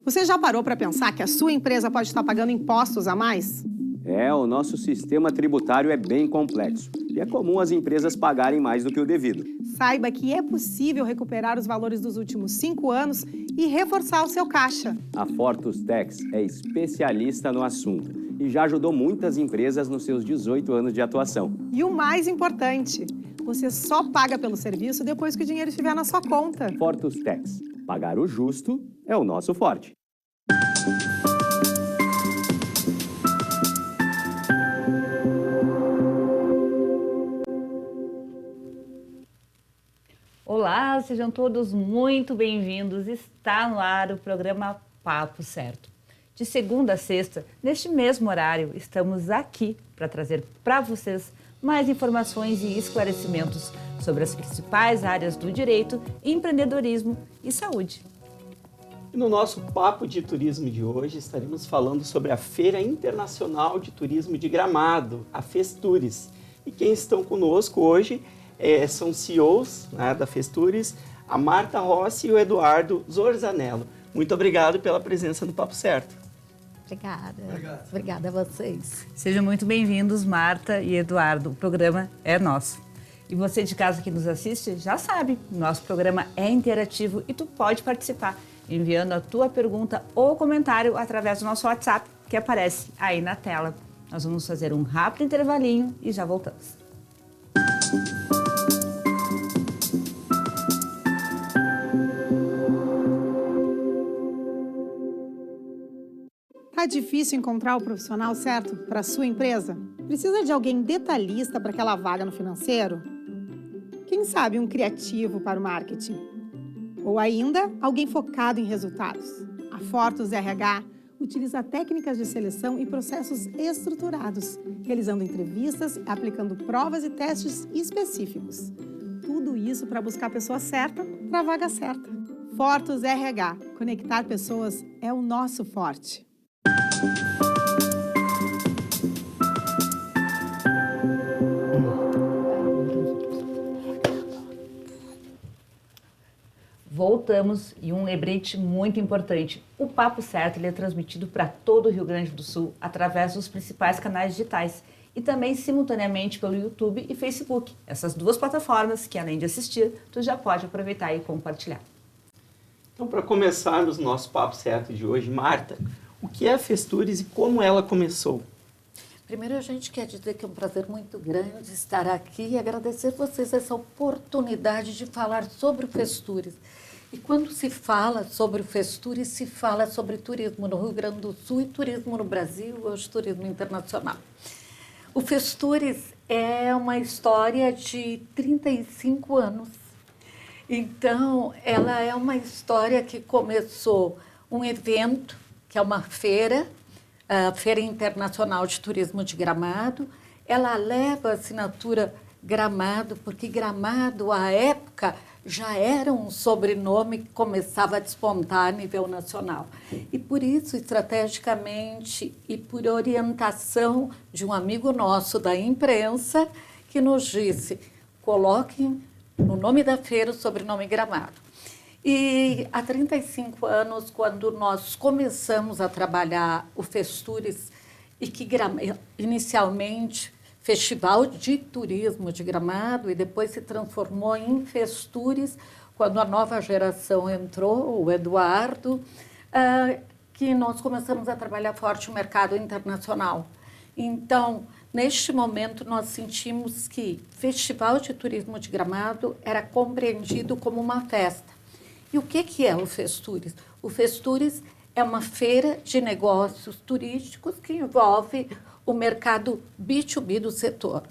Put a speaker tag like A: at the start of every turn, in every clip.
A: Você já parou para pensar que a sua empresa pode estar pagando impostos a mais?
B: O nosso sistema tributário é bem complexo e é comum as empresas pagarem mais do que o devido.
A: Saiba que é possível recuperar os valores dos últimos 5 anos e reforçar o seu caixa.
B: A Fortus Tax é especialista no assunto e já ajudou muitas empresas nos seus 18 anos de atuação.
A: E o mais importante, você só paga pelo serviço depois que o dinheiro estiver na sua conta.
B: Fortus Tax. Pagar o justo é o nosso forte.
C: Olá, sejam todos muito bem-vindos. Está no ar o programa Papo Certo. De segunda a sexta, neste mesmo horário, estamos aqui para trazer para vocês mais informações e esclarecimentos sobre as principais áreas do direito, empreendedorismo e saúde.
D: E no nosso Papo de Turismo de hoje, estaremos falando sobre a Feira Internacional de Turismo de Gramado, a Festures. E quem estão conosco hoje são CEOs, né, da Festures, a Marta Rossi e o Eduardo Zorzanello. Muito obrigado pela presença no Papo Certo.
C: Obrigada a vocês. Sejam muito bem-vindos, Marta e Eduardo. O programa é nosso. E você de casa que nos assiste já sabe, nosso programa é interativo e tu pode participar enviando a tua pergunta ou comentário através do nosso WhatsApp que aparece aí na tela. Nós vamos fazer um rápido intervalinho e já voltamos.
A: Tá difícil encontrar o profissional certo para a sua empresa? Precisa de alguém detalhista para aquela vaga no financeiro? Quem sabe um criativo para o marketing? Ou ainda, alguém focado em resultados? A Fortus RH utiliza técnicas de seleção e processos estruturados, realizando entrevistas, aplicando provas e testes específicos. Tudo isso para buscar a pessoa certa para a vaga certa. Fortus RH. Conectar pessoas é o nosso forte.
C: Voltamos e um lembrete muito importante. O Papo Certo ele é transmitido para todo o Rio Grande do Sul através dos principais canais digitais e também simultaneamente pelo YouTube e Facebook. Essas duas plataformas que, além de assistir, tu já pode aproveitar e compartilhar.
D: Então, para começarmos o nosso Papo Certo de hoje, Marta, o que é a Festures e como ela começou?
E: Primeiro, a gente quer dizer que é um prazer muito grande estar aqui e agradecer vocês essa oportunidade de falar sobre o Festures. E quando se fala sobre o Festures, se fala sobre turismo no Rio Grande do Sul e turismo no Brasil, hoje turismo internacional. O Festures é uma história de 35 anos. Então, ela é uma história que começou um evento, que é uma feira, a Feira Internacional de Turismo de Gramado. Ela leva a assinatura Gramado, porque Gramado, à época, já era um sobrenome que começava a despontar a nível nacional. E por isso, estrategicamente e por orientação de um amigo nosso da imprensa, que nos disse, coloquem no nome da feira o sobrenome Gramado. E há 35 anos, quando nós começamos a trabalhar o Festures, e que inicialmente Festival de Turismo de Gramado, e depois se transformou em Festures, quando a nova geração entrou, o Eduardo, que nós começamos a trabalhar forte o mercado internacional. Então, neste momento, nós sentimos que Festival de Turismo de Gramado era compreendido como uma festa. E o que é o Festures? O Festures é uma feira de negócios turísticos que envolve o mercado B2B do setor.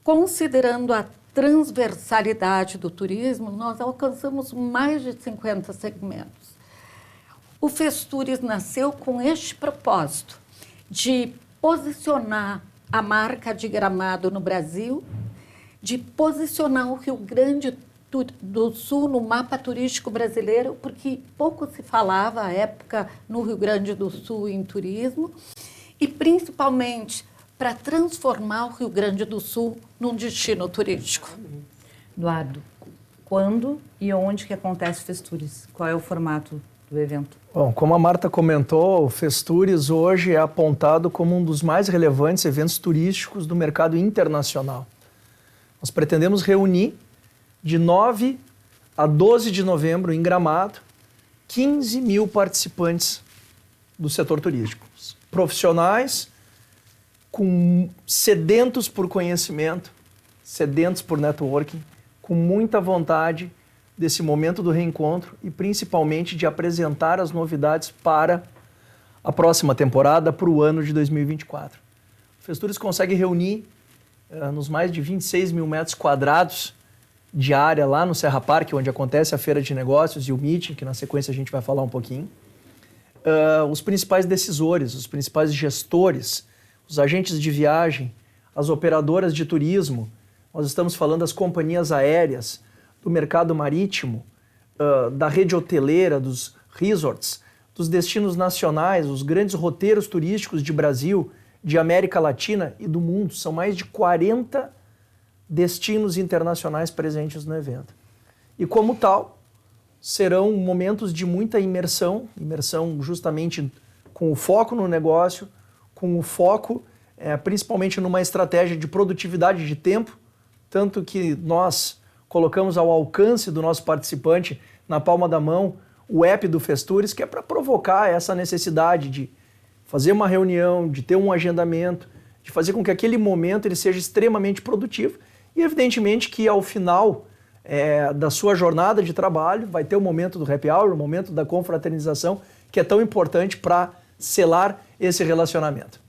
E: Considerando a transversalidade do turismo, nós alcançamos mais de 50 segmentos. O Festures nasceu com este propósito de posicionar a marca de Gramado no Brasil, de posicionar o Rio Grande do Sul no mapa turístico brasileiro, porque pouco se falava à época no Rio Grande do Sul em turismo, e principalmente para transformar o Rio Grande do Sul num destino turístico.
C: Eduardo, quando e onde que acontece o Festures? Qual é o formato? do evento?
F: Bom, como a Marta comentou, o Festures hoje é apontado como um dos mais relevantes eventos turísticos do mercado internacional. Nós pretendemos reunir de 9 a 12 de novembro em Gramado 15 mil participantes do setor turístico, profissionais sedentos por conhecimento, sedentos por networking, com muita vontade desse momento do reencontro e principalmente de apresentar as novidades para a próxima temporada, para o ano de 2024. O Festures consegue reunir nos mais de 26 mil metros quadrados de área lá no Serra Park, onde acontece a feira de negócios e o meeting, que na sequência a gente vai falar um pouquinho, os principais decisores, os principais gestores, os agentes de viagem, as operadoras de turismo, nós estamos falando das companhias aéreas, do mercado marítimo, da rede hoteleira, dos resorts, dos destinos nacionais, os grandes roteiros turísticos de Brasil, de América Latina e do mundo. São mais de 40 destinos internacionais presentes no evento. E como tal, serão momentos de muita imersão justamente com o foco no negócio, com o foco principalmente numa estratégia de produtividade de tempo, tanto que nós colocamos ao alcance do nosso participante, na palma da mão, o app do Festures, que é para provocar essa necessidade de fazer uma reunião, de ter um agendamento, de fazer com que aquele momento ele seja extremamente produtivo e, evidentemente, que ao final da sua jornada de trabalho vai ter o momento do happy hour, o momento da confraternização, que é tão importante para selar esse relacionamento.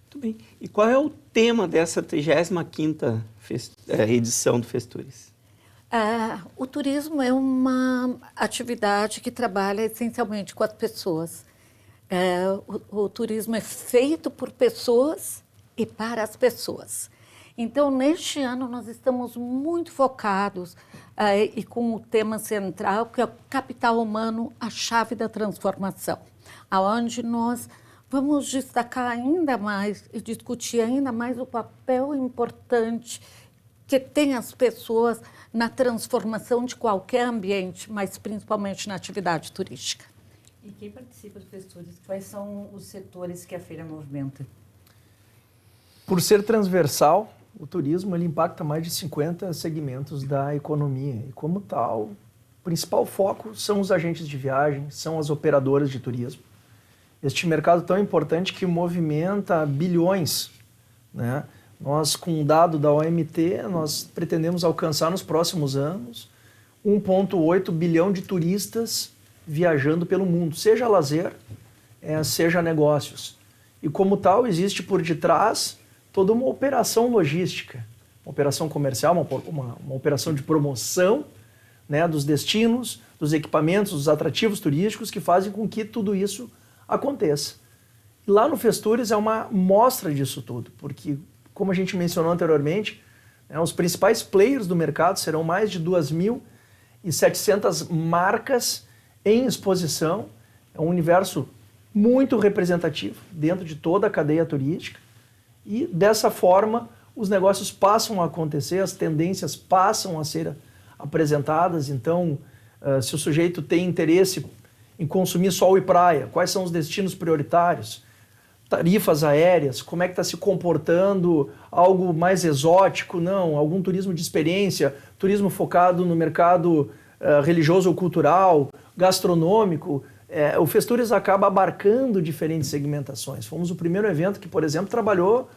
D: Muito bem. E qual é o tema dessa 35ª edição do Festures?
E: O turismo é uma atividade que trabalha essencialmente com as pessoas. O turismo é feito por pessoas e para as pessoas. Então, neste ano, nós estamos muito focados e com o tema central, que é o capital humano, a chave da transformação, aonde nós vamos destacar ainda mais e discutir ainda mais o papel importante que tem as pessoas na transformação de qualquer ambiente, mas principalmente na atividade turística.
C: E quem participa do Festures, quais são os setores que a feira movimenta?
F: Por ser transversal, o turismo ele impacta mais de 50 segmentos da economia. E como tal, o principal foco são os agentes de viagem, são as operadoras de turismo. Este mercado tão importante que movimenta bilhões, né? Nós, com um dado da OMT, nós pretendemos alcançar nos próximos anos 1,8 bilhão de turistas viajando pelo mundo, seja lazer, seja negócios. E como tal, existe por detrás toda uma operação logística, uma operação comercial, uma operação de promoção, né, dos destinos, dos equipamentos, dos atrativos turísticos que fazem com que tudo isso aconteça. E lá no Festures é uma mostra disso tudo, porque, como a gente mencionou anteriormente, os principais players do mercado serão mais de 2.700 marcas em exposição. É um universo muito representativo dentro de toda a cadeia turística e, dessa forma, os negócios passam a acontecer, as tendências passam a ser apresentadas. Então, se o sujeito tem interesse em consumir sol e praia, quais são os destinos prioritários? Tarifas aéreas, como é que está se comportando algo mais exótico, não, algum turismo de experiência, turismo focado no mercado religioso ou cultural, gastronômico. O Festures acaba abarcando diferentes segmentações. Fomos o primeiro evento que, por exemplo, trabalhou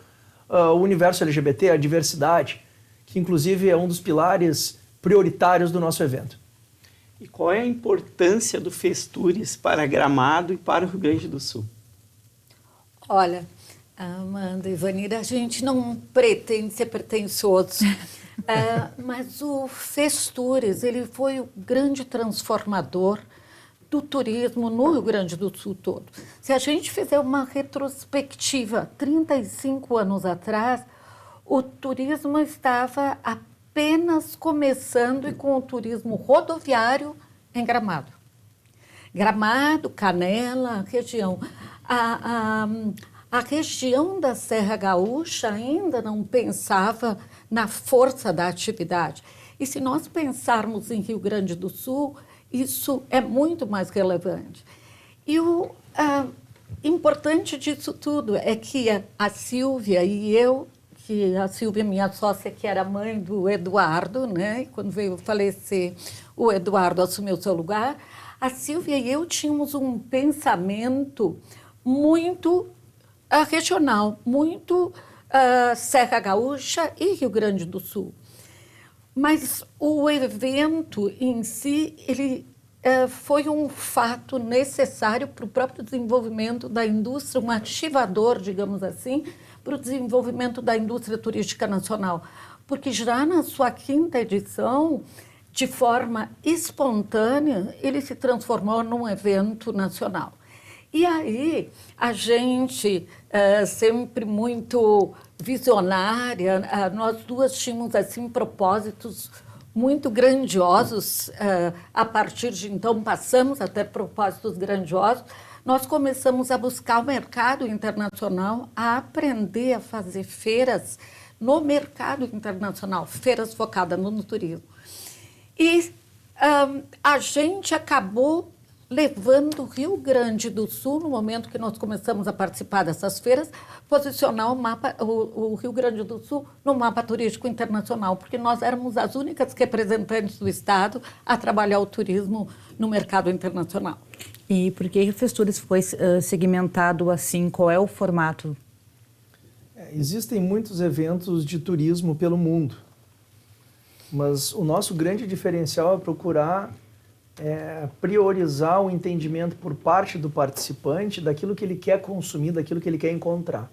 F: o universo LGBT, a diversidade, que inclusive é um dos pilares prioritários do nosso evento.
D: E qual é a importância do Festures para Gramado e para o Rio Grande do Sul?
E: Olha, Amanda e Vanira, a gente não pretende ser pretensioso, mas o Festures ele foi o grande transformador do turismo no Rio Grande do Sul todo. Se a gente fizer uma retrospectiva, 35 anos atrás, o turismo estava apenas começando e com o turismo rodoviário em Gramado. Gramado, Canela, região. A região da Serra Gaúcha ainda não pensava na força da atividade. E se nós pensarmos em Rio Grande do Sul, isso é muito mais relevante. E o importante disso tudo é que a Silvia e eu, que a Silvia, minha sócia, que era mãe do Eduardo, né? E quando veio falecer, o Eduardo assumiu seu lugar. A Silvia e eu tínhamos um pensamento muito regional, muito Serra Gaúcha e Rio Grande do Sul. Mas o evento em si, ele foi um fato necessário para o próprio desenvolvimento da indústria, um ativador, digamos assim, para o desenvolvimento da indústria turística nacional. Porque já na sua 5ª edição, de forma espontânea, ele se transformou num evento nacional. E aí, a gente, sempre muito visionária, nós duas tínhamos, assim, propósitos muito grandiosos. A partir de então, passamos até propósitos grandiosos. Nós começamos a buscar o mercado internacional, a aprender a fazer feiras no mercado internacional, feiras focadas no turismo. E a gente acabou levando o Rio Grande do Sul, no momento que nós começamos a participar dessas feiras, posicionar o Rio Grande do Sul no mapa turístico internacional, porque nós éramos as únicas representantes do Estado a trabalhar o turismo no mercado internacional.
C: E por que o Festures foi segmentado assim? Qual é o formato?
F: Existem muitos eventos de turismo pelo mundo, mas o nosso grande diferencial é procurar priorizar o entendimento por parte do participante daquilo que ele quer consumir, daquilo que ele quer encontrar.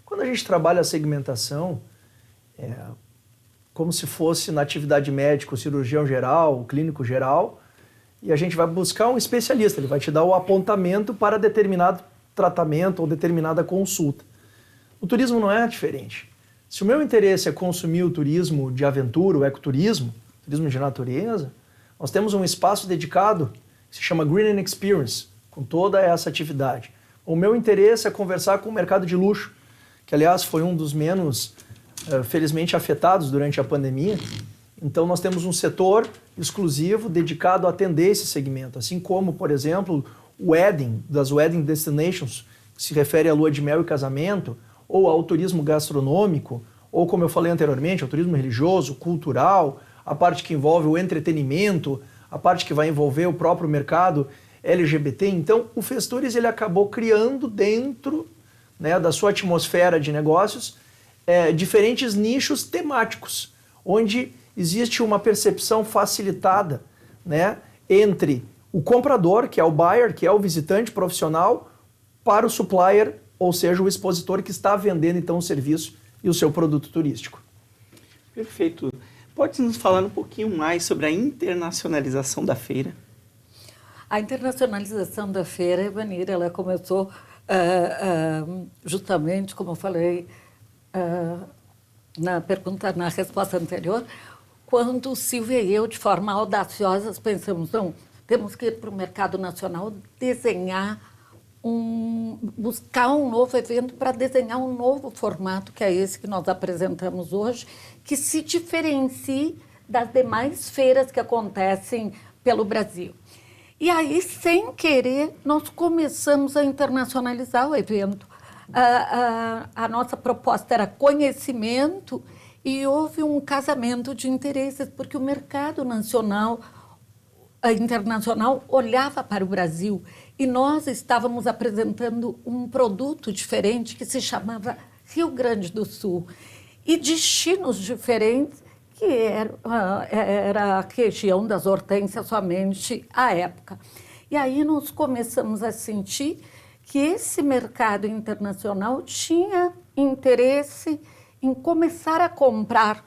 F: Quando a gente trabalha a segmentação, como se fosse na atividade médica, o cirurgião geral, o clínico geral, e a gente vai buscar um especialista, ele vai te dar o apontamento para determinado tratamento ou determinada consulta. O turismo não é diferente. Se o meu interesse é consumir o turismo de aventura, o ecoturismo, turismo de natureza, nós temos um espaço dedicado que se chama Green and Experience, com toda essa atividade. O meu interesse é conversar com o mercado de luxo, que aliás foi um dos menos, felizmente, afetados durante a pandemia. Então nós temos um setor exclusivo dedicado a atender esse segmento, assim como, por exemplo, o wedding, das wedding destinations, que se refere à lua de mel e casamento, ou ao turismo gastronômico, ou como eu falei anteriormente, ao turismo religioso, cultural, a parte que envolve o entretenimento, a parte que vai envolver o próprio mercado LGBT. Então, o Festures ele acabou criando dentro, né, da sua atmosfera de negócios diferentes nichos temáticos, onde existe uma percepção facilitada, né, entre o comprador, que é o buyer, que é o visitante profissional, para o supplier, ou seja, o expositor que está vendendo então o serviço e o seu produto turístico.
D: Perfeito. Pode nos falar um pouquinho mais sobre a internacionalização da feira?
E: A internacionalização da feira, Ivanir, ela começou justamente, como eu falei na resposta anterior, quando Silvia e eu, de forma audaciosa, pensamos, não, temos que ir para o mercado nacional buscar um novo evento para desenhar um novo formato, que é esse que nós apresentamos hoje, que se diferencie das demais feiras que acontecem pelo Brasil. E aí, sem querer, nós começamos a internacionalizar o evento. A nossa proposta era conhecimento e houve um casamento de interesses, porque o mercado internacional olhava para o Brasil e nós estávamos apresentando um produto diferente que se chamava Rio Grande do Sul e destinos diferentes, que era a região das hortênsias somente à época. E aí nós começamos a sentir que esse mercado internacional tinha interesse em começar a comprar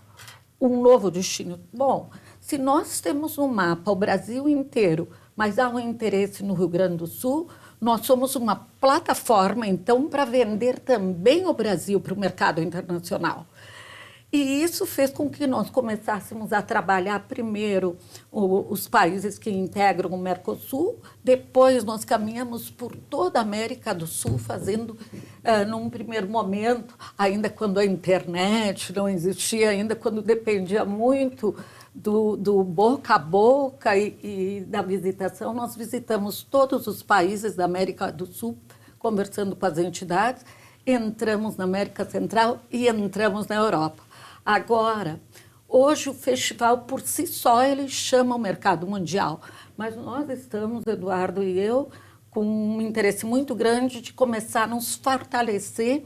E: um novo destino. Bom, se nós temos no mapa o Brasil inteiro, mas há um interesse no Rio Grande do Sul, nós somos uma plataforma, então, para vender também o Brasil para o mercado internacional. E isso fez com que nós começássemos a trabalhar primeiro os países que integram o Mercosul, depois nós caminhamos por toda a América do Sul, fazendo, num primeiro momento, ainda quando a internet não existia, ainda quando dependia muito do boca a boca e da visitação, nós visitamos todos os países da América do Sul, conversando com as entidades, entramos na América Central e entramos na Europa. Agora, hoje o festival por si só ele chama o mercado mundial, mas nós estamos, Eduardo e eu, com um interesse muito grande de começar a nos fortalecer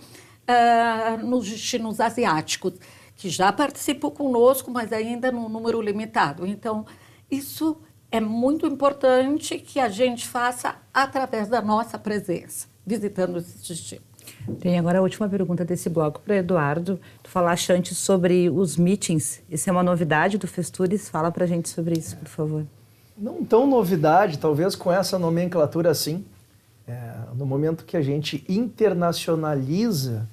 E: nos destinos asiáticos, que já participam conosco, mas ainda num número limitado. Então, isso é muito importante que a gente faça através da nossa presença, visitando esses destinos.
C: Tem agora a última pergunta desse bloco para Eduardo. Tu falaste antes sobre os meetings. Isso é uma novidade do Festures? Fala para a gente sobre isso, por favor.
F: Não tão novidade, talvez com essa nomenclatura assim. No momento que a gente internacionaliza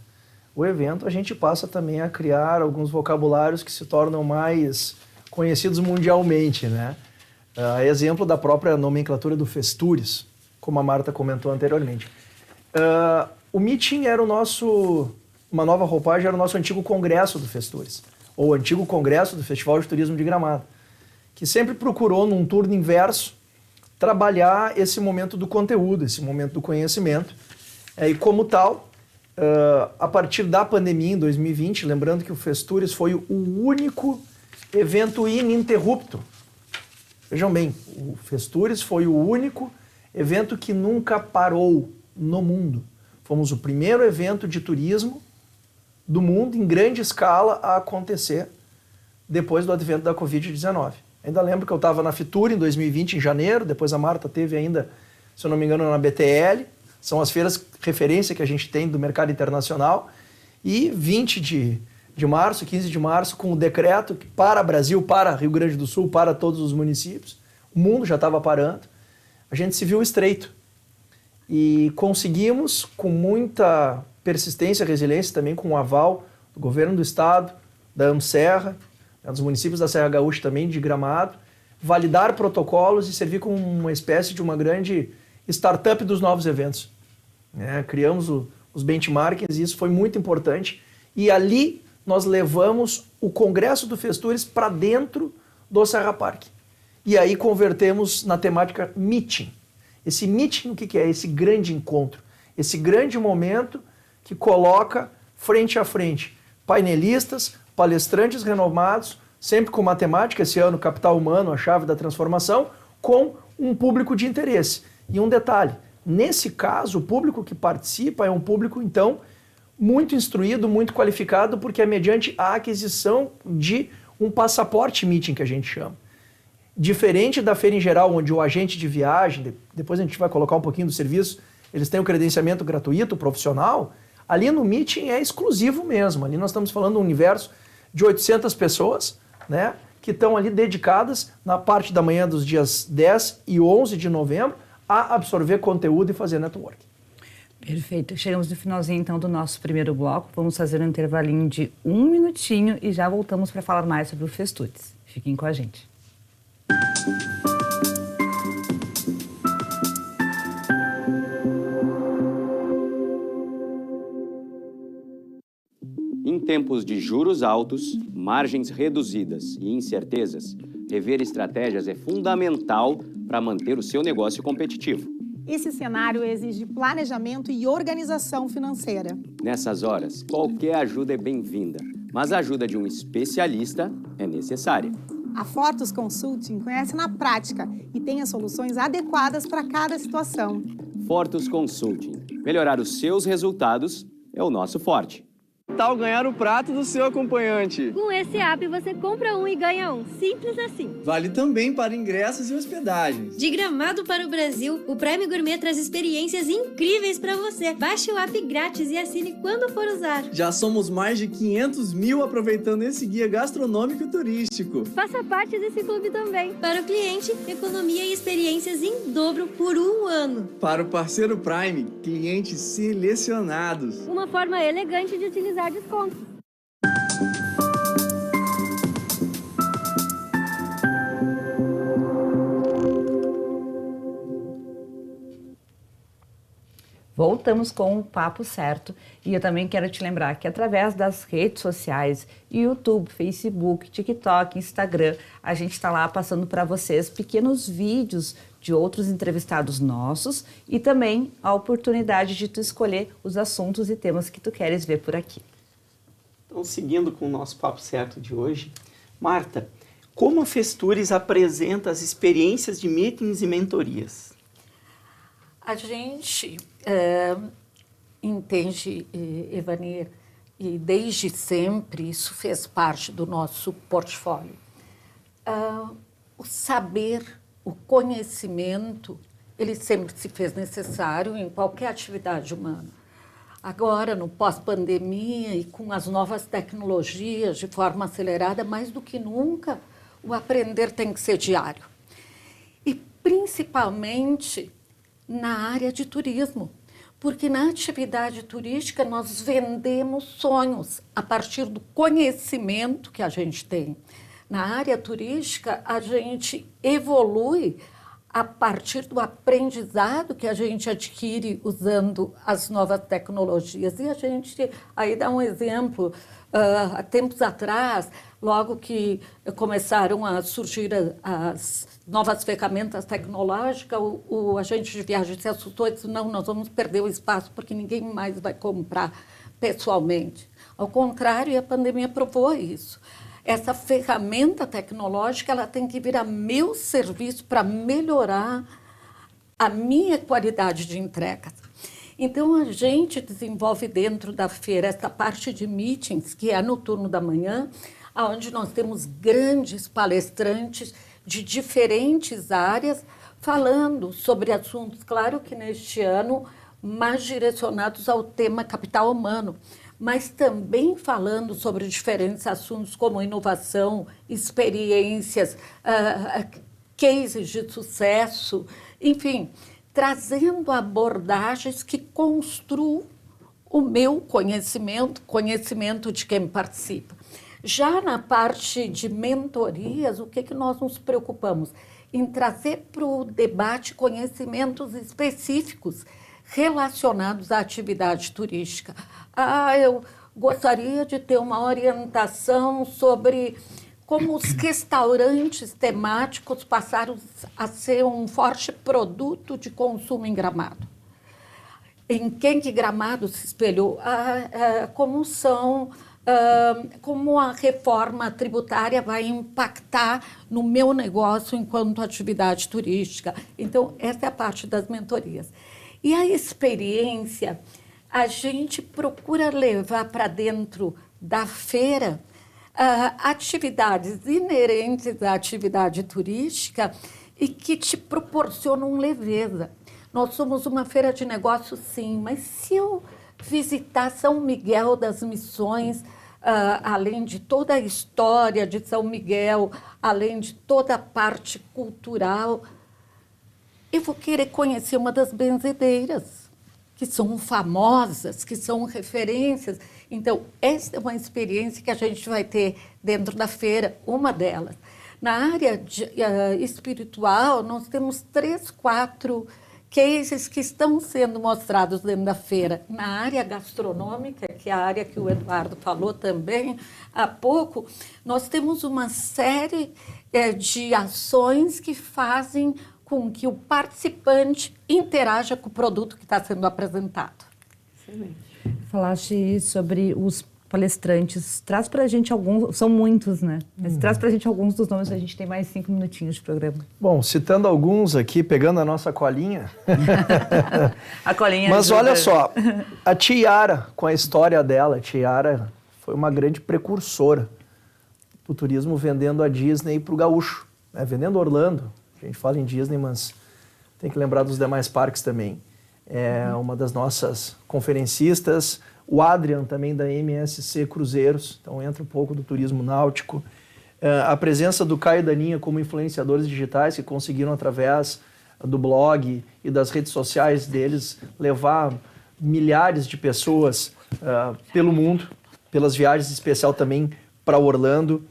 F: o evento, a gente passa também a criar alguns vocabulários que se tornam mais conhecidos mundialmente, né? Exemplo da própria nomenclatura do Festures, como a Marta comentou anteriormente. O meeting era uma nova roupagem, era o nosso antigo congresso do Festures, ou antigo congresso do Festival de Turismo de Gramado, que sempre procurou, num turno inverso, trabalhar esse momento do conteúdo, esse momento do conhecimento. E como tal, a partir da pandemia em 2020, lembrando que o Festures foi o único evento ininterrupto. Vejam bem, o Festures foi o único evento que nunca parou no mundo. Fomos o primeiro evento de turismo do mundo em grande escala a acontecer depois do advento da Covid-19. Ainda lembro que eu estava na Fitur em 2020, em janeiro, depois a Marta teve ainda, se eu não me engano, na BTL, são as feiras referência que a gente tem do mercado internacional, e 20 de março, 15 de março, com o decreto que para Brasil, para Rio Grande do Sul, para todos os municípios, o mundo já estava parando, a gente se viu estreito. E conseguimos, com muita persistência e resiliência, também com o aval do governo do estado, da AMSerra, dos municípios da Serra Gaúcha também, de Gramado, validar protocolos e servir como uma espécie de uma grande startup dos novos eventos. Criamos os benchmarkings e isso foi muito importante. E ali nós levamos o Congresso do Festures para dentro do Serra Park. E aí convertemos na temática meeting. Esse meeting, o que é? Esse grande encontro, esse grande momento que coloca frente a frente painelistas, palestrantes renomados, sempre com matemática, esse ano capital humano, a chave da transformação, com um público de interesse. E um detalhe, nesse caso, o público que participa é um público, então, muito instruído, muito qualificado, porque é mediante a aquisição de um passaporte meeting, que a gente chama. Diferente da feira em geral, onde o agente de viagem, depois a gente vai colocar um pouquinho do serviço, eles têm o credenciamento gratuito, profissional, ali no meeting é exclusivo mesmo. Ali nós estamos falando de um universo de 800 pessoas, né, que estão ali dedicadas na parte da manhã dos dias 10 e 11 de novembro a absorver conteúdo e fazer networking.
C: Perfeito. Chegamos no finalzinho, então, do nosso primeiro bloco. Vamos fazer um intervalinho de 1 minutinho e já voltamos para falar mais sobre o Festures. Fiquem com a gente.
B: Em tempos de juros altos, margens reduzidas e incertezas, rever estratégias é fundamental para manter o seu negócio competitivo.
A: Esse cenário exige planejamento e organização financeira.
B: Nessas horas, qualquer ajuda é bem-vinda, mas a ajuda de um especialista é necessária.
A: A Fortus Consulting conhece na prática e tem as soluções adequadas para cada situação.
B: Fortus Consulting. Melhorar os seus resultados é o nosso forte.
G: Tal ganhar o prato do seu acompanhante.
H: Com esse app você compra um e ganha um. Simples assim.
G: Vale também para ingressos e hospedagens.
H: De Gramado para o Brasil, o Prime Gourmet traz experiências incríveis para você. Baixe o app grátis e assine quando for usar.
G: Já somos mais de 500 mil aproveitando esse guia gastronômico e turístico.
H: Faça parte desse clube também. Para o cliente, economia e experiências em dobro por 1 ano.
G: Para o parceiro Prime, clientes selecionados.
H: Uma forma elegante de utilizar descontos.
C: Voltamos com o Papo Certo e eu também quero te lembrar que através das redes sociais, YouTube, Facebook, TikTok, Instagram, a gente está lá passando para vocês pequenos vídeos de outros entrevistados nossos e também a oportunidade de tu escolher os assuntos e temas que tu queres ver por aqui.
D: Então, seguindo com o nosso Papo Certo de hoje, Marta, como a Festures apresenta as experiências de meetings e mentorias?
E: A gente entende, Evanir, e desde sempre isso fez parte do nosso portfólio. O saber, o conhecimento, ele sempre se fez necessário em qualquer atividade humana. Agora, no pós-pandemia e com as novas tecnologias de forma acelerada, mais do que nunca, o aprender tem que ser diário. E principalmente na área de turismo, porque na atividade turística nós vendemos sonhos a partir do conhecimento que a gente tem. Na área turística, a gente evolui a partir do aprendizado que a gente adquire usando as novas tecnologias. E a gente, aí dá um exemplo, há tempos atrás, logo que começaram a surgir as novas ferramentas tecnológicas, o agente de viagem se assustou e disse, não, nós vamos perder o espaço porque ninguém mais vai comprar pessoalmente. Ao contrário, a pandemia provou isso. Essa ferramenta tecnológica ela tem que vir a meu serviço para melhorar a minha qualidade de entrega. Então, a gente desenvolve dentro da feira essa parte de meetings, que é no turno da manhã, onde nós temos grandes palestrantes de diferentes áreas, falando sobre assuntos, claro que neste ano, mais direcionados ao tema capital humano, mas também falando sobre diferentes assuntos como inovação, experiências, cases de sucesso, enfim, trazendo abordagens que construam o meu conhecimento, conhecimento de quem participa. Já na parte de mentorias, o que nós nos preocupamos? Em trazer para o debate conhecimentos específicos relacionados à atividade turística. Eu gostaria de ter uma orientação sobre como os restaurantes temáticos passaram a ser um forte produto de consumo em Gramado. Em quem que Gramado se espelhou? Como a reforma tributária vai impactar no meu negócio enquanto atividade turística. Então, essa é a parte das mentorias. E a experiência, a gente procura levar para dentro da feira atividades inerentes à atividade turística e que te proporcionam leveza. Nós somos uma feira de negócios, sim, mas se eu visitar São Miguel das Missões, além de toda a história de São Miguel, além de toda a parte cultural, eu vou querer conhecer uma das benzedeiras, que são famosas, que são referências. Então, essa é uma experiência que a gente vai ter dentro da feira, uma delas. Na área espiritual, nós temos 3, 4 cases que estão sendo mostrados dentro da feira. Na área gastronômica, que é a área que o Eduardo falou também há pouco, nós temos uma série de ações que fazem com que o participante interaja com o produto que está sendo apresentado.
C: Excelente. Falaste sobre os palestrantes. Traz para a gente alguns, são muitos, né? Mas traz para a gente alguns dos nomes, a gente tem mais 5 minutinhos de programa.
F: Bom, citando alguns aqui, pegando a nossa colinha.
C: A colinha.
F: Mas
C: ajuda.
F: olha só, a Tiara, com a história dela, a Tiara foi uma grande precursora do turismo vendendo a Disney para o gaúcho, né? Vendendo Orlando. A gente fala em Disney, mas tem que lembrar dos demais parques também. É uma das nossas conferencistas, o Adrian também da MSC Cruzeiros, então entra um pouco do turismo náutico. A presença do Caio e da Ninha como influenciadores digitais que conseguiram, através do blog e das redes sociais deles, levar milhares de pessoas pelo mundo, pelas viagens, em especial também para Orlando.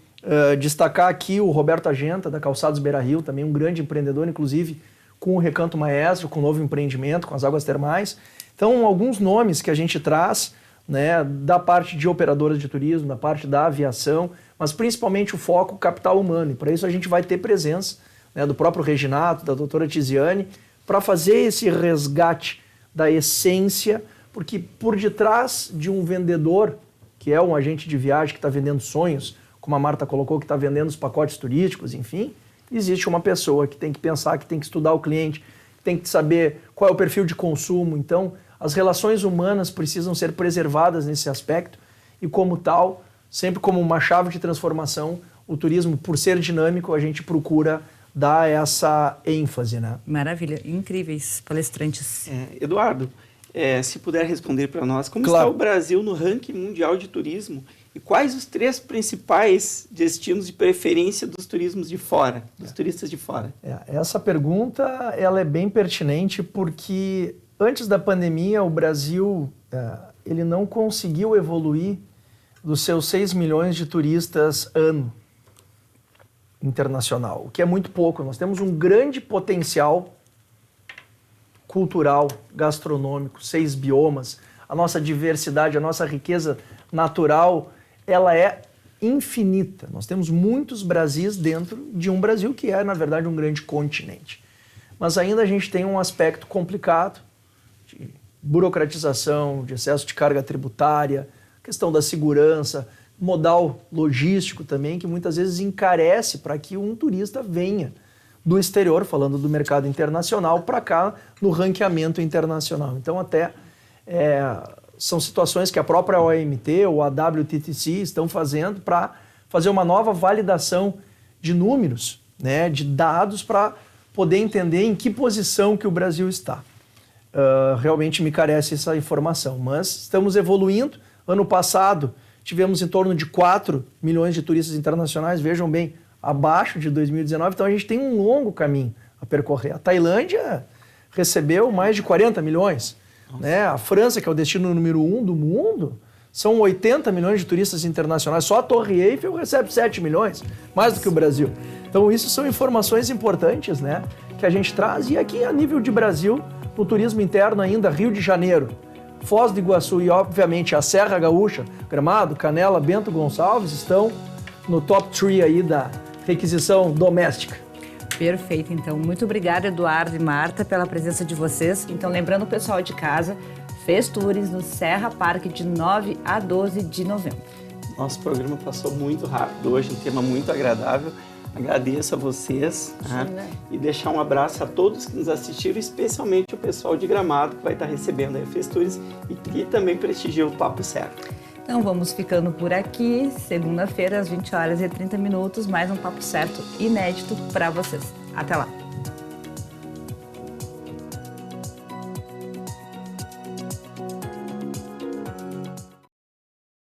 F: Destacar aqui o Roberto Agenta, da Calçados Beira Rio, também um grande empreendedor, inclusive com o Recanto Maestro, com um novo empreendimento, com as águas termais. Então, alguns nomes que a gente traz, né, da parte de operadoras de turismo, da parte da aviação, mas principalmente o foco capital humano. E para isso a gente vai ter presença, né, do próprio Reginato, da doutora Tiziane, para fazer esse resgate da essência, porque por detrás de um vendedor, que é um agente de viagem que está vendendo sonhos, como a Marta colocou, que está vendendo os pacotes turísticos, enfim, existe uma pessoa que tem que pensar, que tem que estudar o cliente, que tem que saber qual é o perfil de consumo. Então, as relações humanas precisam ser preservadas nesse aspecto e, como tal, sempre como uma chave de transformação, o turismo, por ser dinâmico, a gente procura dar essa ênfase, né?
C: Maravilha, incríveis palestrantes.
D: Eduardo, se puder responder para nós, como
F: Claro.
D: está o Brasil no ranking mundial de turismo e quais os 3 principais destinos de preferência dos turismos de fora, dos turistas de fora?
F: Essa pergunta ela é bem pertinente porque antes da pandemia o Brasil ele não conseguiu evoluir dos seus 6 milhões de turistas ano internacional, o que é muito pouco. Nós temos um grande potencial cultural, gastronômico, 6 biomas, a nossa diversidade, a nossa riqueza natural, ela é infinita. Nós temos muitos Brasis dentro de um Brasil que é, na verdade, um grande continente. Mas ainda a gente tem um aspecto complicado de burocratização, de excesso de carga tributária, questão da segurança, modal logístico também, que muitas vezes encarece para que um turista venha do exterior, falando do mercado internacional, para cá no ranqueamento internacional. Então, até são situações que a própria OMT ou a WTTC estão fazendo para fazer uma nova validação de números, né, de dados, para poder entender em que posição que o Brasil está. Realmente me carece essa informação, mas estamos evoluindo. Ano passado, tivemos em torno de 4 milhões de turistas internacionais, vejam bem, abaixo de 2019, então a gente tem um longo caminho a percorrer. A Tailândia recebeu mais de 40 milhões, né? A França, que é o destino número 1 do mundo, são 80 milhões de turistas internacionais, só a Torre Eiffel recebe 7 milhões, mais do que o Brasil. Então isso são informações importantes, né, que a gente traz, e aqui a nível de Brasil, no turismo interno ainda, Rio de Janeiro, Foz do Iguaçu e, obviamente, a Serra Gaúcha, Gramado, Canela, Bento Gonçalves, estão no top 3 aí da requisição doméstica.
C: Perfeito, então. Muito obrigada, Eduardo e Marta, pela presença de vocês. Então, lembrando o pessoal de casa, Festures no Serra Parque de 9 a 12 de novembro.
D: Nosso programa passou muito rápido hoje, um tema muito agradável. Agradeço a vocês, né? E deixar um abraço a todos que nos assistiram, especialmente o pessoal de Gramado, que vai estar recebendo a Festures e que também prestigia o Papo Certo.
C: Então vamos ficando por aqui. Segunda-feira, às 20h30, mais um Papo Certo inédito para vocês. Até lá!